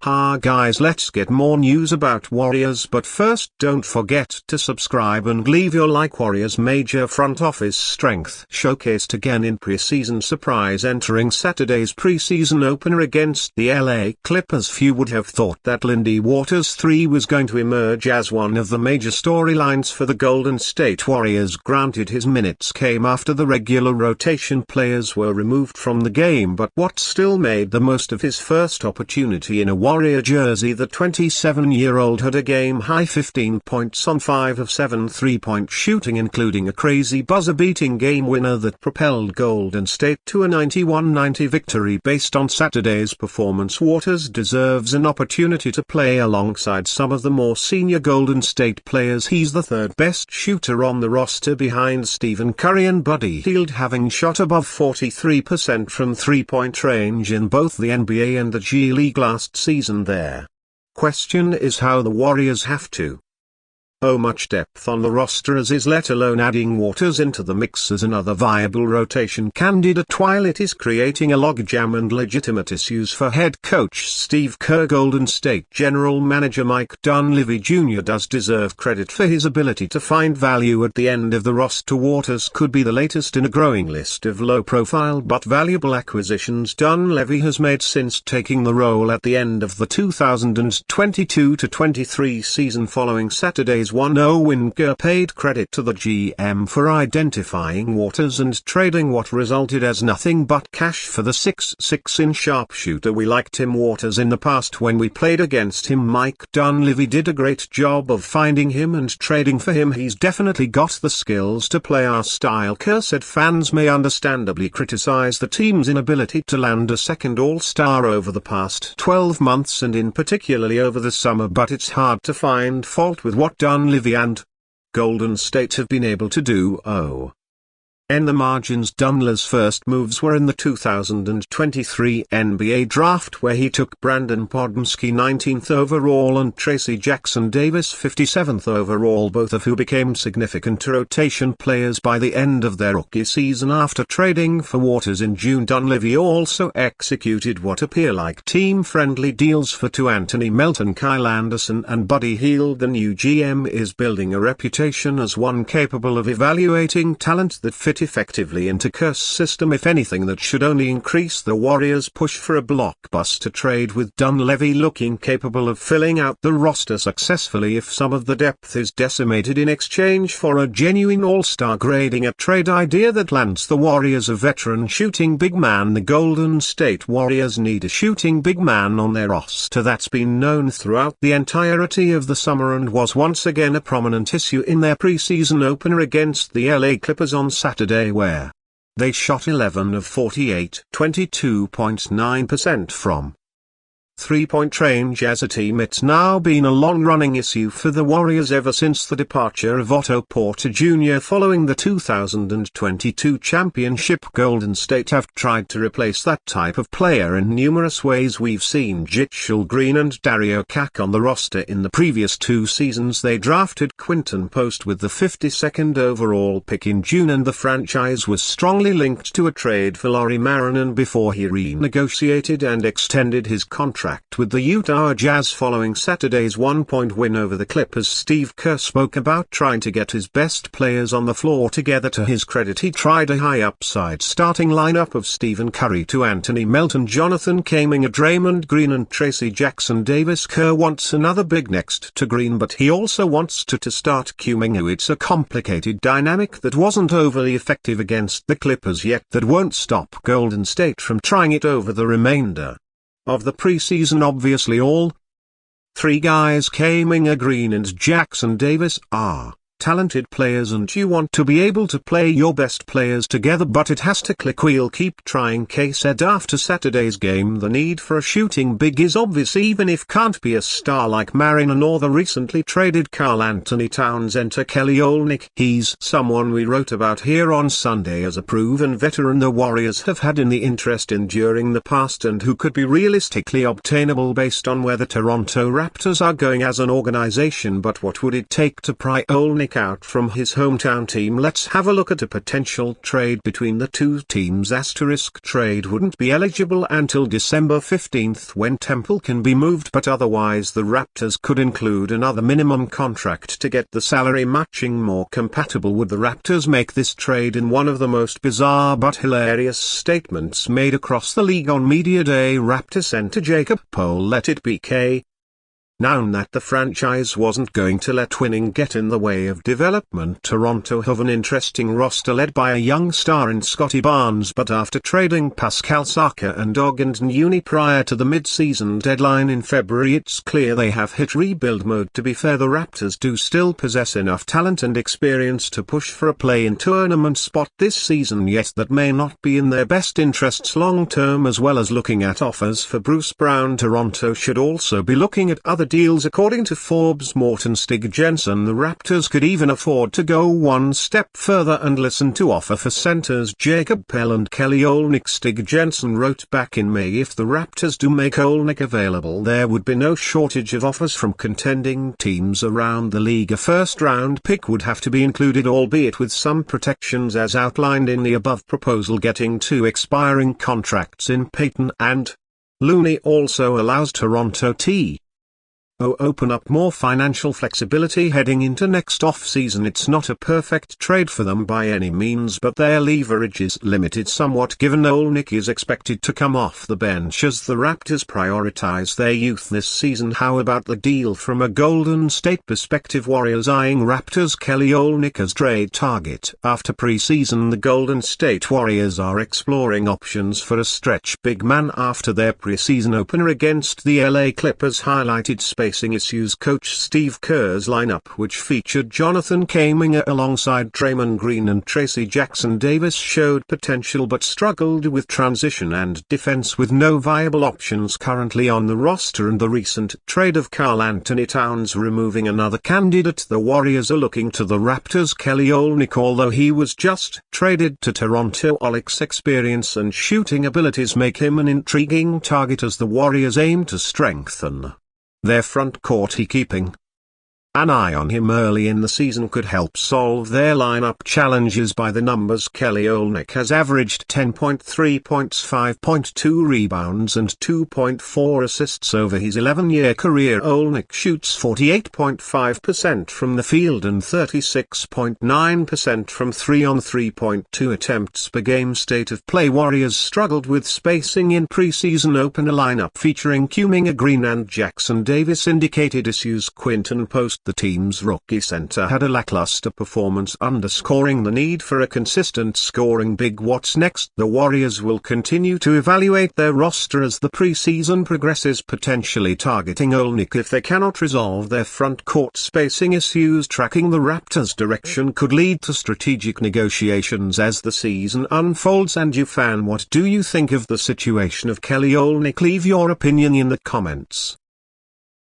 Ha guys, let's get more news about Warriors, but first don't forget to subscribe and leave your like. Warriors major front office strength showcased again in preseason surprise entering Saturday's preseason opener against the LA Clippers. Few would have thought that Lindy Waters 3 was going to emerge as one of the major storylines for the Golden State Warriors. Granted, his minutes came after the regular rotation players were removed from the game, but what still made the most of his first opportunity in a Warrior jersey, the 27-year-old had a game-high 15 points on 5 of 7 three-point shooting, including a crazy buzzer-beating game winner that propelled Golden State to a 91-90 victory. Based on Saturday's performance, Waters deserves an opportunity to play alongside some of the more senior Golden State players. He's the third best shooter on the roster behind Stephen Curry and Buddy Hield, having shot above 43% from three-point range in both the NBA and the G League last season. There. Question is how the Warriors have to much depth on the roster as is, let alone adding Waters into the mix as another viable rotation candidate, while it is creating a logjam and legitimate issues for head coach Steve Kerr. Golden State General Manager Mike Dunleavy Jr. does deserve credit for his ability to find value at the end of the roster. Waters could be the latest in a growing list of low-profile but valuable acquisitions Dunleavy has made since taking the role at the end of the 2022-23 season following Saturday's 1-0 win. Kerr paid credit to the GM for identifying Waters and trading what resulted as nothing but cash for the 6'6" sharpshooter. We liked him Waters in the past when we played against him. Mike Dunleavy did a great job of finding him and trading for him. He's definitely got the skills to play our style. Kerr said fans may understandably criticize the team's inability to land a second all-star over the past 12 months and in particularly over the summer, but it's hard to find fault with what Dunleavy and Golden State have been able to do. In the margins, Dunleavy's first moves were in the 2023 NBA draft, where he took Brandon Podmski 19th overall and Tracy Jackson Davis 57th overall, both of who became significant rotation players by the end of their rookie season. After trading for Waters in June, Dunleavy also executed what appear like team-friendly deals for Anthony Melton, Kyle Anderson and Buddy Hield. The new GM is building a reputation as one capable of evaluating talent that fit effectively into Kerr's system. If anything, that should only increase the Warriors' push for a blockbuster trade, with Dunleavy looking capable of filling out the roster successfully if some of the depth is decimated in exchange for a genuine all-star. Grading a trade idea that lands the Warriors a veteran shooting big man. The Golden State Warriors need a shooting big man on their roster. That's been known throughout the entirety of the summer and was once again a prominent issue in their preseason opener against the LA Clippers on Saturday, where they shot 11 of 48, 22.9% from three-point range. As a team, it's now been a long-running issue for the Warriors ever since the departure of Otto Porter Jr. following the 2022 championship. Golden State have tried to replace that type of player in numerous ways. We've seen Jitchell Green and Dario Cac on the roster in the previous 2 seasons. They drafted Quinten Post with the 52nd overall pick in June, and the franchise was strongly linked to a trade for Lauri Markkanen before he renegotiated and extended his contract with the Utah Jazz following Saturday's 1-point win over the Clippers. Steve Kerr spoke about trying to get his best players on the floor together. To his credit, he tried a high-upside starting lineup of Stephen Curry to Anthony Melton, Jonathan Kuminga, Draymond Green and Tracy Jackson Davis. Kerr wants another big next to Green, but he also wants to start Kuminga. It's a complicated dynamic that wasn't overly effective against the Clippers, yet that won't stop Golden State from trying it over the remainder of the preseason. Obviously all 3 guys, Kuminga, Green and Jackson Davis, are talented players and you want to be able to play your best players together, but it has to click. We'll keep trying, Kay said after Saturday's game. The need for a shooting big is obvious, even if can't be a star like Markkanen or the recently traded Karl-Anthony Towns. Enter Kelly Olynyk. He's someone we wrote about here on Sunday as a proven veteran the Warriors have had in the interest in during the past and who could be realistically obtainable based on where the Toronto Raptors are going as an organization. But what would it take to pry Olynyk Olynyk out from his hometown team. Let's have a look at a potential trade between the two teams. Trade wouldn't be eligible until December 15th when Temple can be moved, but otherwise the Raptors could include another minimum contract to get the salary matching more compatible. Would the Raptors make this trade? In one of the most bizarre but hilarious statements made across the league on Media Day, Raptor center Jacob Pohl let it be known that the franchise wasn't going to let winning get in the way of development. Toronto have an interesting roster led by a young star in Scotty Barnes, but after trading Pascal Siakam and Ogden prior to the mid-season deadline in February, it's clear they have hit rebuild mode. To be fair, the Raptors do still possess enough talent and experience to push for a play-in tournament spot this season, yet that may not be in their best interests long-term. As well as looking at offers for Bruce Brown, Toronto should also be looking at other deals. According to Forbes' Morten Stig Jensen, the Raptors could even afford to go one step further and listen to offer for centers Jacob Pohl and Kelly Olynyk. Stig Jensen wrote back in May, if the Raptors do make Olynyk available, there would be no shortage of offers from contending teams around the league. A first-round pick would have to be included, albeit with some protections as outlined in the above proposal. Getting two expiring contracts in Payton and Looney also allows Toronto to open up more financial flexibility heading into next off-season. It's not a perfect trade for them by any means, but their leverage is limited somewhat given Olynyk is expected to come off the bench as the Raptors prioritize their youth this season. How about the deal from a Golden State perspective? Warriors eyeing Raptors Kelly Olynyk as trade target. After preseason, the Golden State Warriors are exploring options for a stretch big man after their preseason opener against the LA Clippers highlighted spacing issues. Coach Steve Kerr's lineup, which featured Jonathan Kuminga alongside Draymond Green and Tracy Jackson-Davis, showed potential but struggled with transition and defense with no viable options currently on the roster, and the recent trade of Karl-Anthony Towns removing another candidate. The Warriors are looking to the Raptors Kelly Olynyk. Although he was just traded to Toronto, Olynyk's experience and shooting abilities make him an intriguing target as the Warriors aim to strengthen their front court. Keeping an eye on him early in the season could help solve their lineup challenges. By the numbers, Kelly Olynyk has averaged 10.3 points, 5.2 rebounds and 2.4 assists over his 11-year career. Olynyk shoots 48.5% from the field and 36.9% from 3 on 3.2 attempts per game. State of play: Warriors struggled with spacing in preseason opener lineup featuring Kuminga, Green and Jackson-Davis indicated issues. Quinten Post, the team's rookie center, had a lackluster performance, underscoring the need for a consistent scoring big. What's next? The Warriors will continue to evaluate their roster as the preseason progresses, potentially targeting Olynyk if they cannot resolve their front court spacing issues. Tracking the Raptors' direction could lead to strategic negotiations as the season unfolds. And you fan, what do you think of the situation of Kelly Olynyk? Leave your opinion in the comments.